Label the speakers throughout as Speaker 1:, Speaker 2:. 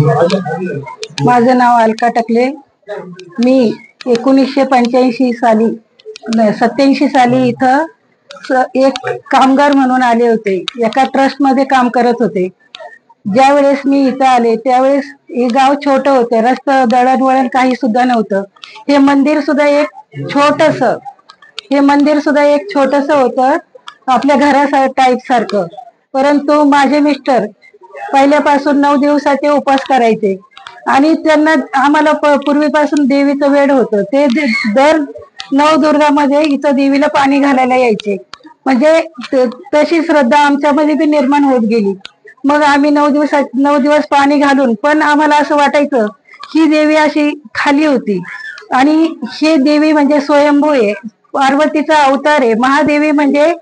Speaker 1: माझं नाव अलका टकले। मी 1985 साली 87 साली इथं एक कामगार म्हणून आले होते। एका ट्रस्ट मध्ये काम करत होते। ज्या वेळेस मी इथं आले त्यावेळेस हे गाव छोटं होतं, रस्ता दळणवळण काही सुद्धा नव्हतं। हे मंदिर सुद्धा एक छोटस होतं, आपल्या घरा टाईप सारखं। परंतु माझे मिस्टर पहिल्यापासून 9 दिवसाचे उपवास करायचे आणि त्यांना आम्हाला पूर्वीपासून देवीचं वेड होतं। ते दर नवदुर्गामध्ये इथं देवीला पाणी घालायला यायचे, म्हणजे तशी श्रद्धा आमच्यामध्ये बी निर्माण होत गेली। मग आम्ही 9 दिवस पाणी घालून, पण आम्हाला असं वाटायचं ही देवी अशी खाली होती आणि ही देवी म्हणजे स्वयंभू आहे, पार्वतीचा अवतार आहे। महादेवी म्हणजे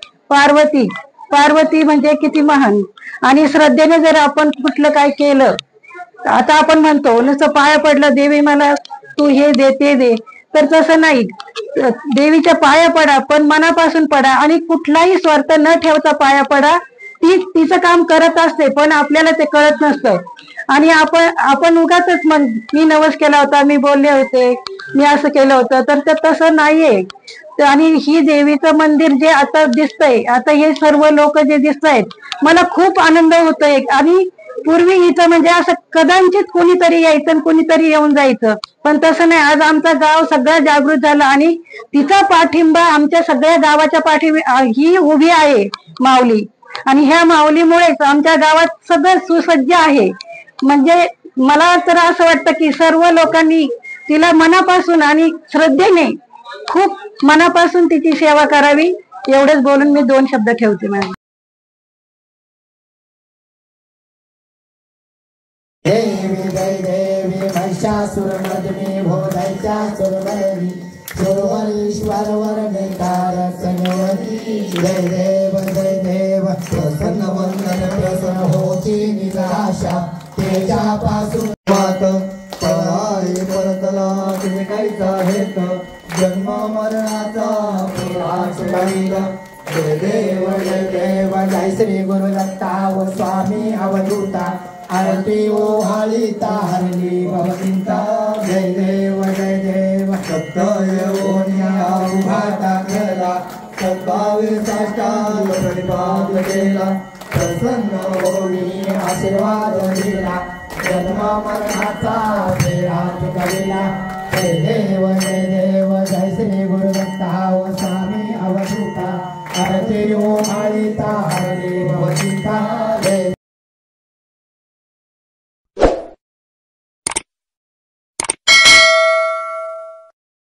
Speaker 1: पार्वती म्हणजे किती महान। आणि श्रद्धेने जर आपण कुठलं काय केलं, आता आपण म्हणतो नुसतं पाया पडलं देवी मला तू हे दे ते दे, तर तसं नाही। देवीच्या पाया पडा, पण मनापासून पडा आणि कुठलाही स्वार्थ न ठेवता पाया पडा। ती तिचं काम करत असते, पण आपल्याला ते कळत नसतं। आणि आपण उगाचच मी नवस केला होता, मी बोलले होते, मी असं केलं होतं, तर ते तसं नाहीये। आणि ही देवीचं मंदिर जे आता दिसतंय, आता हे सर्व लोक जे दिसतायत, मला खूप आनंद होतोय। आणि पूर्वी इथं म्हणजे असं कदाचित कोणीतरी यायचं आणि कोणीतरी येऊन जायचं, पण तसं नाही। आज आमचा गाव सगळा जागृत झाला आणि तिचा पाठिंबा आमच्या सगळ्या गावाच्या पाठिंबा ही उभी आहे माऊली। आणि ह्या माऊलीमुळेच आमच्या गावात सगळं सुसज्ज आहे। म्हणजे मला तर असं वाटतं की सर्व लोकांनी तिला मनापासून आणि श्रद्धेने खूप मनापासून तिची सेवा करावी। एवढंच बोलून मी 2 शब्द ठेवते मॅडम।
Speaker 2: देवी जय देवी महिषासुरमर्दिनी भो दैत्यासुरमर्दिनी सुरवरीश्वर वरदेकार संवरी। जय देव प्रसन्न वंदन प्रसन्न होती निराशा तेजापासून वात पळाई परतला तुम्ही काहीचा हेत जन्म मरणाचा पुराच बैला। जय देव जय श्री गुरु दत्ता व स्वामी अवधूता आरती ओहाळी तारली भवचिंता। जय देव सप्त योनिया उभा टाकला 27 साष्टांग प्रतिपाद केला। प्रसन्न होऊन आशीर्वाद दिला जन्म मरणाचा फेरात कविला। जय देव